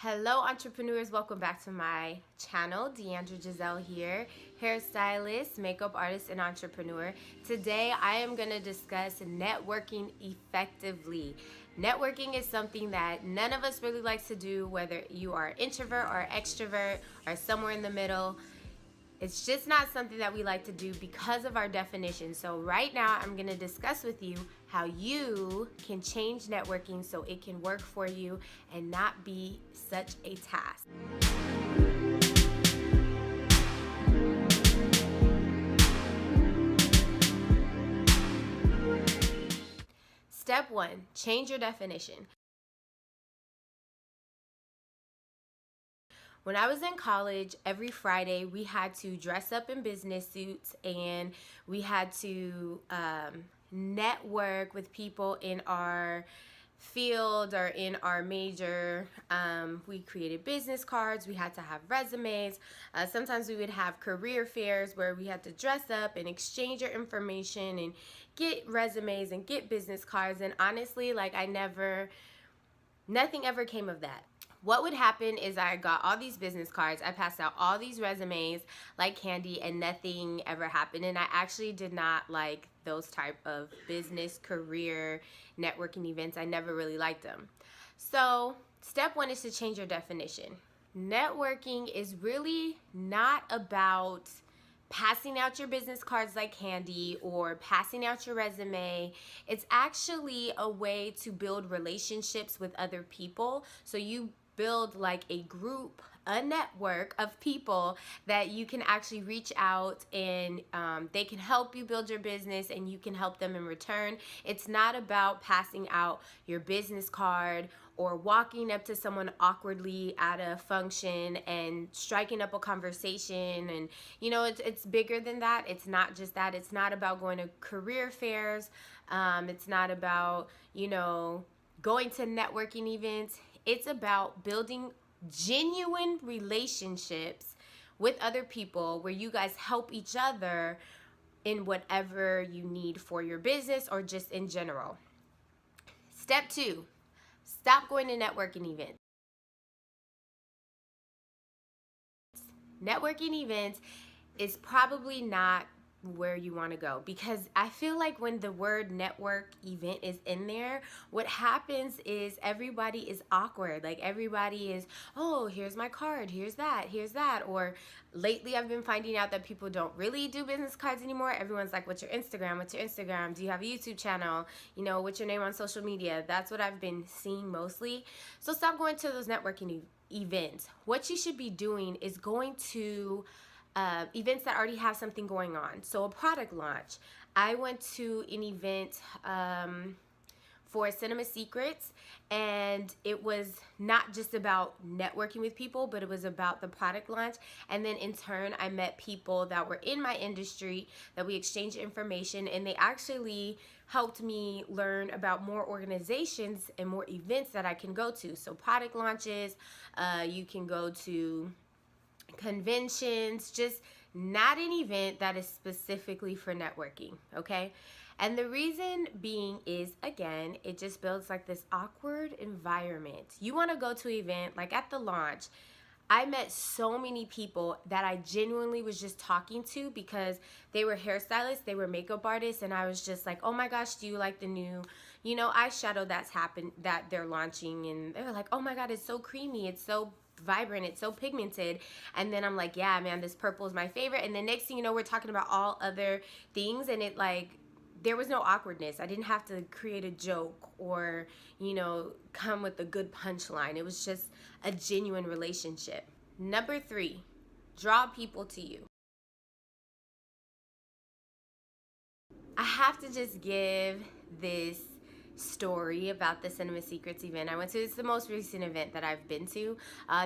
Hello entrepreneurs, welcome back to my channel. Deandra Giselle here, hairstylist, makeup artist, and entrepreneur. Today I am going to discuss networking effectively. Networking is something that none of us really likes to do, whether you are introvert or extrovert or somewhere in the middle. It's just not something that we like to do because of our definition. So right now I'm going to discuss with you how you can change networking so it can work for you and not be such a task. Step 1, change your definition. When I was in college, every Friday we had to dress up in business suits and we had to network with people in our field or in our major. We created business cards, we had to have resumes. Sometimes we would have career fairs where we had to dress up and exchange our information and get resumes and get business cards. And honestly, nothing ever came of that. What would happen is I got all these business cards, I passed out all these resumes like candy, and nothing ever happened. And I actually did not like those type of business, career, networking events. I never really liked them. So step 1 is to change your definition. Networking is really not about passing out your business cards like candy or passing out your resume. It's actually a way to build relationships with other people. So you build like a group, a network of people that you can actually reach out and they can help you build your business and you can help them in return. It's not about passing out your business card or walking up to someone awkwardly at a function and striking up a conversation. And it's bigger than that. It's not just that. It's not about going to career fairs. It's not about going to networking events. It's about building genuine relationships with other people where you guys help each other in whatever you need for your business or just in general. Step 2, stop going to networking events. Networking events is probably not where you want to go, because I feel like when the word network event is in there, what happens is everybody is awkward. Like everybody is, oh, here's my card, here's that. Or lately I've been finding out that people don't really do business cards anymore. Everyone's like, what's your Instagram? Do you have a YouTube channel? What's your name on social media? That's what I've been seeing mostly. So stop going to those networking events. What you should be doing is going to events that already have something going on. So a product launch. I went to an event for Cinema Secrets, and it was not just about networking with people, but it was about the product launch. And then in turn, I met people that were in my industry that we exchanged information, and they actually helped me learn about more organizations and more events that I can go to. So product launches, you can go to conventions, just not an event that is specifically for networking, okay? And the reason being is, again, it just builds like this awkward environment. You want to go to an event, like at the launch, I met so many people that I genuinely was just talking to because they were hairstylists, they were makeup artists, and I was just like, oh my gosh, do you like the new, eyeshadow that they're launching? And they were like, oh my God, it's so creamy, it's so vibrant, it's so pigmented. And then I'm like, yeah, man, this purple is my favorite. And the next thing you know, we're talking about all other things, and there was no awkwardness. I didn't have to create a joke or, come with a good punchline. It was just a genuine relationship. Number 3, draw people to you. I have to just give this story about the Cinema Secrets event I went to. It's the most recent event that I've been to.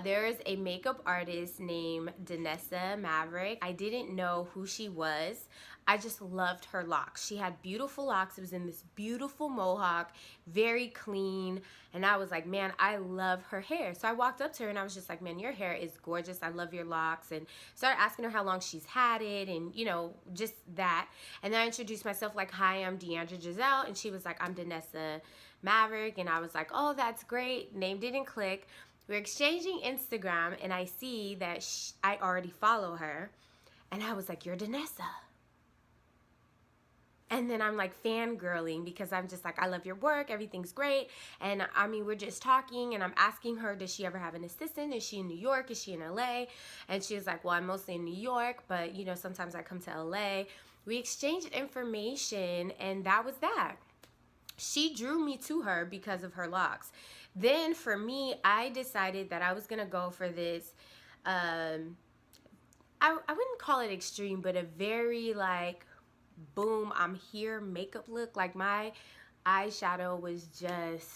There is a makeup artist named Danessa Maverick. I didn't know who she was. I just loved her locks. She had beautiful locks. It was in this beautiful mohawk, very clean. And I was like, man, I love her hair. So I walked up to her and I was just like, man, your hair is gorgeous. I love your locks. And started asking her how long she's had it and, just that. And then I introduced myself like, hi, I'm Deandra Giselle. And she was like, I'm Danessa Maverick. And I was like, oh, that's great. Name didn't click. We're exchanging Instagram, and I see that I already follow her. And I was like, you're Danessa. And then I'm like fangirling because I'm just like, I love your work. Everything's great. And I mean, we're just talking and I'm asking her, does she ever have an assistant? Is she in New York? Is she in LA? And she was like, well, I'm mostly in New York, but you know, sometimes I come to LA. We exchanged information and that was that. She drew me to her because of her locks. Then for me, I decided that I was going to go for this, I wouldn't call it extreme, but a very like, boom, I'm here makeup look. Like my eyeshadow was just,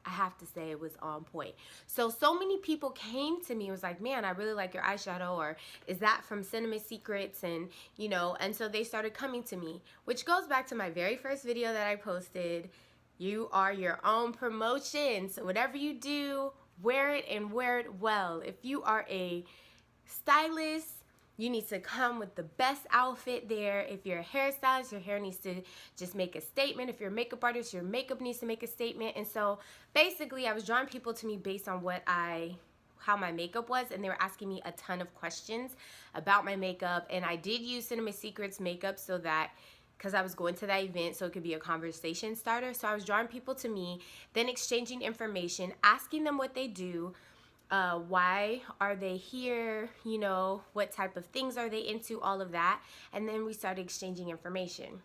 I have to say, it was on point. So many people came to me and was like, man, I really like your eyeshadow, or is that from Cinema Secrets? And you know, and so they started coming to me, which goes back to my very first video that I posted. You are your own promotion. So whatever you do, wear it and wear it well. If you are a stylist, you need to come with the best outfit there. If you're a hairstylist, your hair needs to just make a statement. If you're a makeup artist, your makeup needs to make a statement. And so basically I was drawing people to me based on how my makeup was, and they were asking me a ton of questions about my makeup. And I did use Cinema Secrets makeup so that, because I was going to that event, so it could be a conversation starter. So I was drawing people to me, then exchanging information, asking them what they do, why are they here, you know, what type of things are they into, all of that. And then we started exchanging information.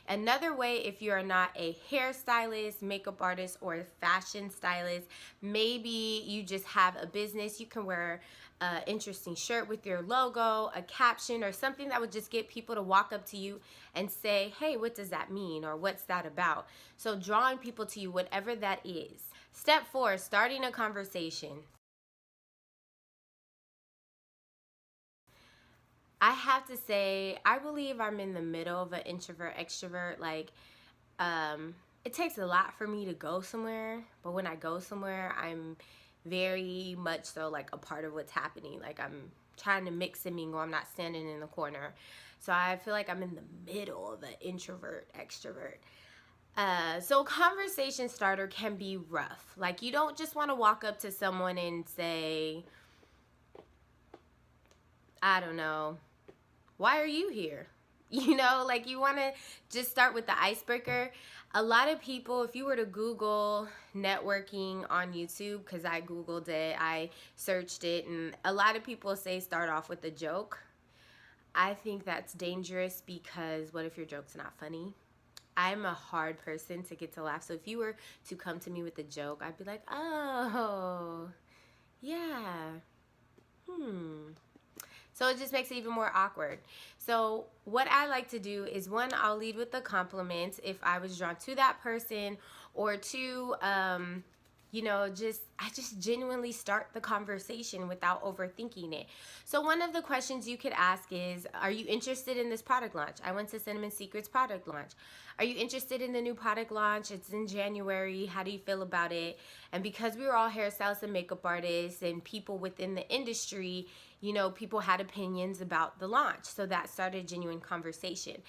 Another way, if you're not a hairstylist, makeup artist, or a fashion stylist, maybe you just have a business, you can wear an interesting shirt with your logo, a caption, or something that would just get people to walk up to you and say, hey, what does that mean? Or what's that about? So drawing people to you, whatever that is. Step 4, starting a conversation. I have to say, I believe I'm in the middle of an introvert extrovert. Like, it takes a lot for me to go somewhere, but when I go somewhere, I'm very much so like a part of what's happening. Like, I'm trying to mix and mingle. I'm not standing in the corner. So I feel like I'm in the middle of an introvert extrovert. So a conversation starter can be rough. Like, you don't just want to walk up to someone and say, I don't know, why are you here? You know, like, you want to just start with the icebreaker. A lot of people, if you were to Google networking on YouTube, because I Googled it, I searched it, and a lot of people say start off with a joke. I think that's dangerous because what if your joke's not funny? I'm a hard person to get to laugh. So if you were to come to me with a joke, I'd be like, oh, yeah, So it just makes it even more awkward. So what I like to do is, one, I'll lead with the compliment if I was drawn to that person, or two, you know, I just genuinely start the conversation without overthinking it. So one of the questions you could ask is, are you interested in this product launch? I went to Cinnamon Secrets product launch. Are you interested in the new product launch? It's in January. How do you feel about it? And because we were all hairstylists and makeup artists and people within the industry, you know, people had opinions about the launch. So that started a genuine conversation.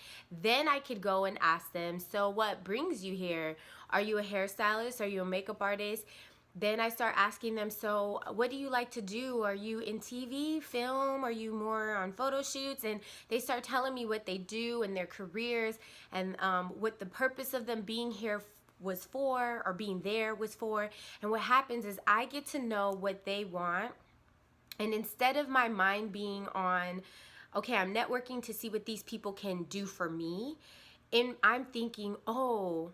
Then I could go and ask them, so what brings you here? Are you a hairstylist? Are you a makeup artist? Then I start asking them, so what do you like to do? Are you in TV, film? Are you more on photo shoots? And they start telling me what they do and their careers, and what the purpose of them being here was for, or being there was for. And what happens is I get to know what they want. And instead of my mind being on, okay, I'm networking to see what these people can do for me, and I'm thinking, oh,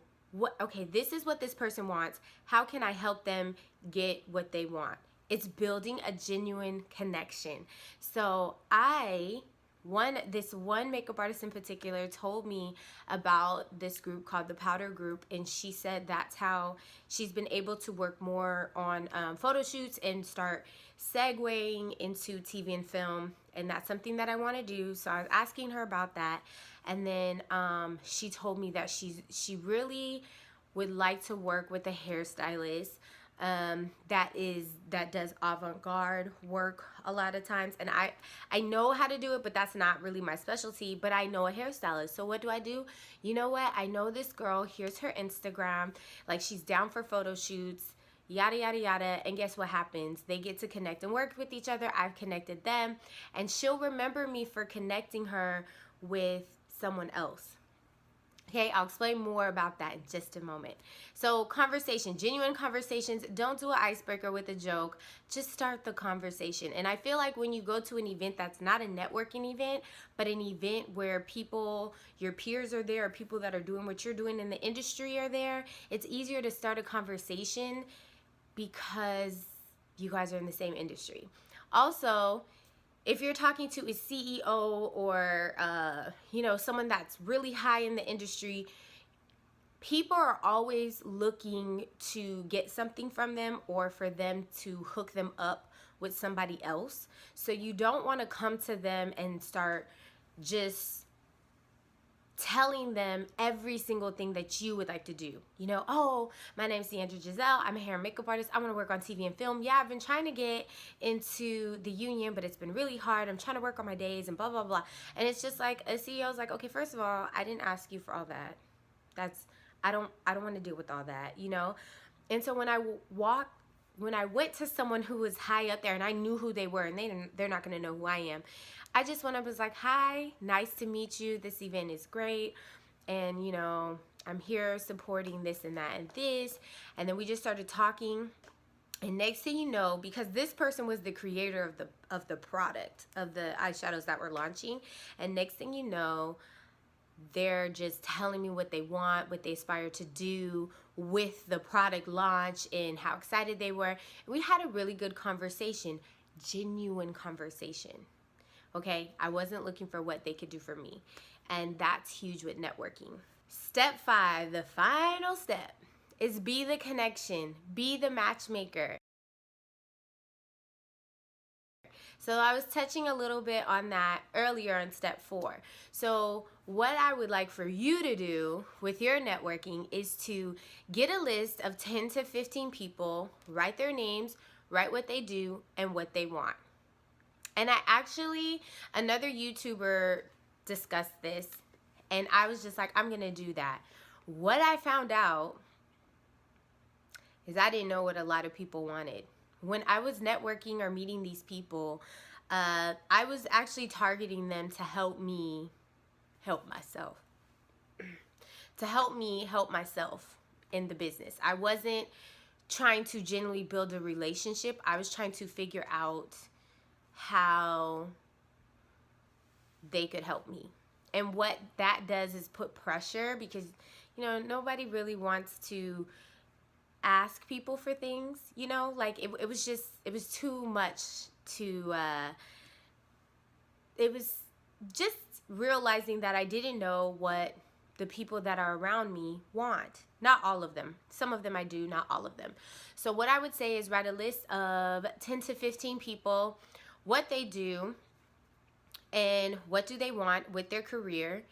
okay, this is what this person wants. How can I help them get what they want? It's building a genuine connection. So this one makeup artist in particular told me about this group called the Powder Group, and she said that's how she's been able to work more on photo shoots and start segueing into TV and film, and that's something that I want to do. So I was asking her about that, and then she told me that she really would like to work with a hairstylist that does avant-garde work a lot of times. And I know how to do it, but that's not really my specialty. But I know a hairstylist. So what do? You know what? I know this girl. Here's her Instagram. Like, she's down for photo shoots. yada, yada, yada. And guess what happens? They get to connect and work with each other. I've connected them, and she'll remember me for connecting her with someone else. Okay, I'll explain more about that in just a moment. So, conversation, genuine conversations. Don't do an icebreaker with a joke. Just start the conversation. And I feel like when you go to an event that's not a networking event, but an event where people, your peers are there, or people that are doing what you're doing in the industry are there, it's easier to start a conversation because you guys are in the same industry. Also, if you're talking to a CEO or someone that's really high in the industry, people are always looking to get something from them or for them to hook them up with somebody else. So you don't want to come to them and start just telling them every single thing that you would like to do. Oh, my name's Deandra Giselle. I'm a hair and makeup artist. I want to work on TV and film. Yeah, I've been trying to get into the union, but it's been really hard. I'm trying to work on my days and blah, blah, blah. And it's just like a CEO's like, okay, first of all, I didn't ask you for all that. I don't want to deal with all that, And so when I went to someone who was high up there and I knew who they were, and they're not going to know who I am, I just went up and was like, hi, nice to meet you. This event is great. And, I'm here supporting this and that and this. And then we just started talking. And next thing you know, because this person was the creator of the product, of the eyeshadows that we're launching. And next thing you know, they're just telling me what they want, what they aspire to do with the product launch and how excited they were. And we had a really good conversation, genuine conversation. Okay, I wasn't looking for what they could do for me. And that's huge with networking. Step 5, the final step, is be the connection, be the matchmaker. So I was touching a little bit on that earlier in step 4. So what I would like for you to do with your networking is to get a list of 10 to 15 people, write their names, write what they do and what they want. And another YouTuber discussed this, and I was just like, I'm going to do that. What I found out is I didn't know what a lot of people wanted. When I was networking or meeting these people, I was actually targeting them to help me help myself. To help me help myself in the business. I wasn't trying to genuinely build a relationship. I was trying to figure out how they could help me. And what that does is put pressure, because nobody really wants to ask people for things, like it was too much to it was just realizing that I didn't know what the people that are around me want. Not all of them. Some of them I do, not all of them. So what I would say is write a list of 10 to 15 people, what they do and what do they want with their career,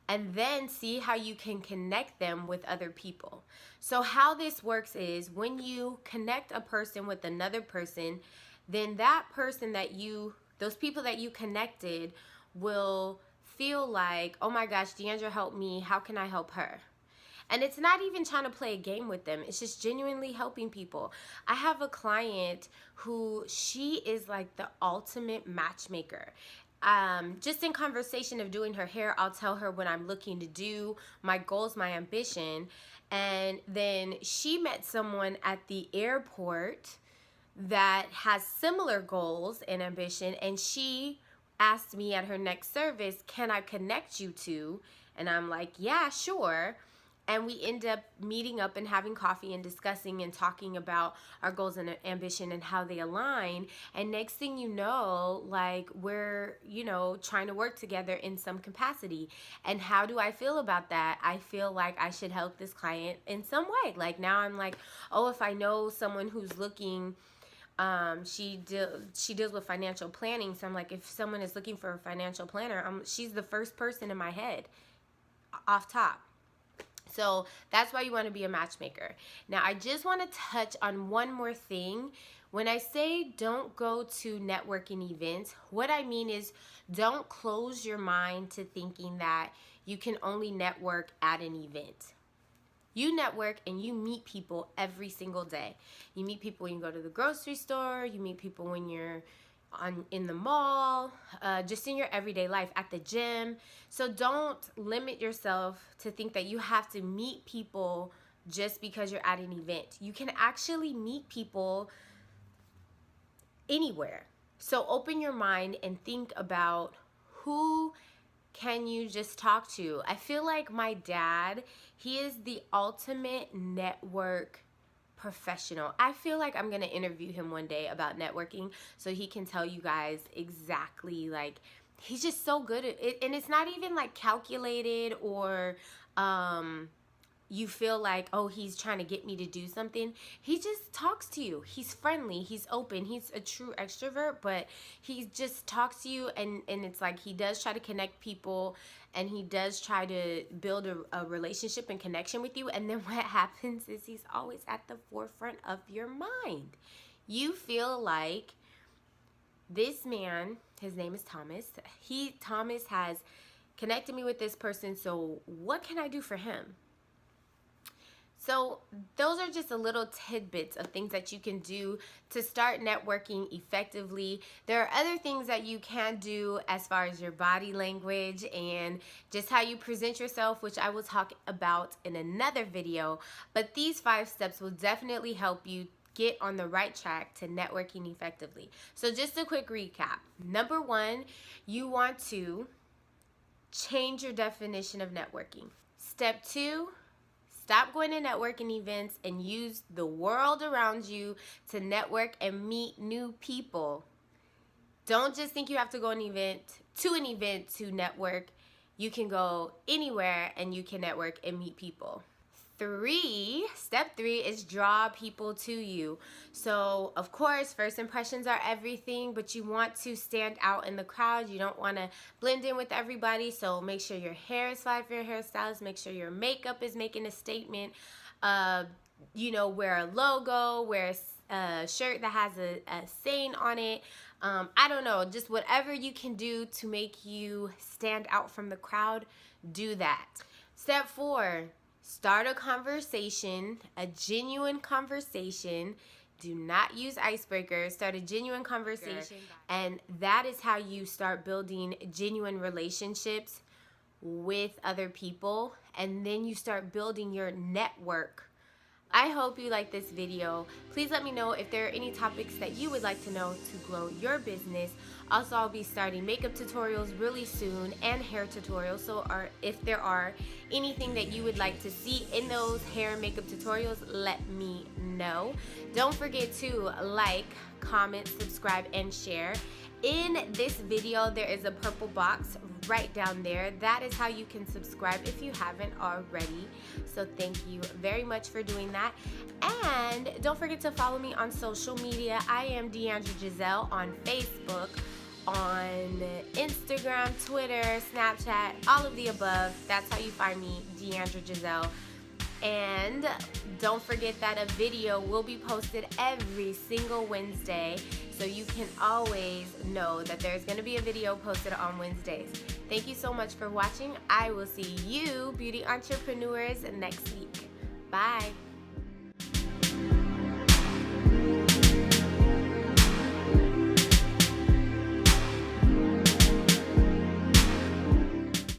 and then see how you can connect them with other people. So how this works is when you connect a person with another person, then that person those people that you connected will feel like, oh my gosh, Deandra helped me, how can I help her? And it's not even trying to play a game with them. It's just genuinely helping people. I have a client who she is like the ultimate matchmaker. Just in conversation of doing her hair, I'll tell her what I'm looking to do, my goals, my ambition. And then she met someone at the airport that has similar goals and ambition. And she asked me at her next service, can I connect you two? And I'm like, yeah, sure. And we end up meeting up and having coffee and discussing and talking about our goals and ambition and how they align. And next thing you know, like we're, trying to work together in some capacity. And how do I feel about that? I feel like I should help this client in some way. Like now I'm like, oh, if I know someone who's looking, she deals with financial planning. So I'm like, if someone is looking for a financial planner, she's the first person in my head off top. So that's why you want to be a matchmaker. Now, I just want to touch on one more thing. When I say don't go to networking events, what I mean is don't close your mind to thinking that you can only network at an event. You network and you meet people every single day. You meet people when you go to the grocery store. You meet people when you're in the mall, just in your everyday life, at the gym. So don't limit yourself to think that you have to meet people just because you're at an event. You can actually meet people anywhere. So open your mind and think about who can you just talk to. I feel like my dad, he is the ultimate network professional. I feel like I'm gonna interview him one day about networking so he can tell you guys exactly, like, he's just so good at it. And it's not even like calculated or you feel like, oh, he's trying to get me to do something. He just talks to you. He's friendly, he's open, he's a true extrovert, but he just talks to you, and it's like he does try to connect people, and he does try to build a relationship and connection with you. And then what happens is he's always at the forefront of your mind. You feel like this man, his name is Thomas, Thomas has connected me with this person, so what can I do for him? So those are just a little tidbits of things that you can do to start networking effectively. There are other things that you can do as far as your body language and just how you present yourself, which I will talk about in another video. But these 5 steps will definitely help you get on the right track to networking effectively. So just a quick recap. Number 1, you want to change your definition of networking. Step 2, stop going to networking events and use the world around you to network and meet new people. Don't just think you have to go to an event to network. You can go anywhere and you can network and meet people. Step 3 is draw people to you. So of course, first impressions are everything, but you want to stand out in the crowd. You don't want to blend in with everybody. So make sure your hair is fine for your hairstylist. Make sure your makeup is making a statement. Wear a logo, wear a shirt that has a saying on it. I don't know, just whatever you can do to make you stand out from the crowd, do that. Step 4, start a conversation, a genuine conversation. Do not use icebreakers. Start a genuine conversation. And that is how you start building genuine relationships with other people. And then you start building your network. I hope you like this video. Please let me know if there are any topics that you would like to know to grow your business. Also, I'll be starting makeup tutorials really soon and hair tutorials. So if there are anything that you would like to see in those hair and makeup tutorials, let me know. Don't forget to like, comment, subscribe, and share. In this video, there is a purple box right down there. That is how you can subscribe if you haven't already. So thank you very much for doing that. And don't forget to follow me on social media. I am Deandra Giselle on Facebook, on Instagram, Twitter, Snapchat, all of the above. That's how you find me, Deandra Giselle. And don't forget that a video will be posted every single Wednesday, so you can always know that there's going to be a video posted on Wednesdays. Thank you so much for watching. I will see you, beauty entrepreneurs, next week. Bye.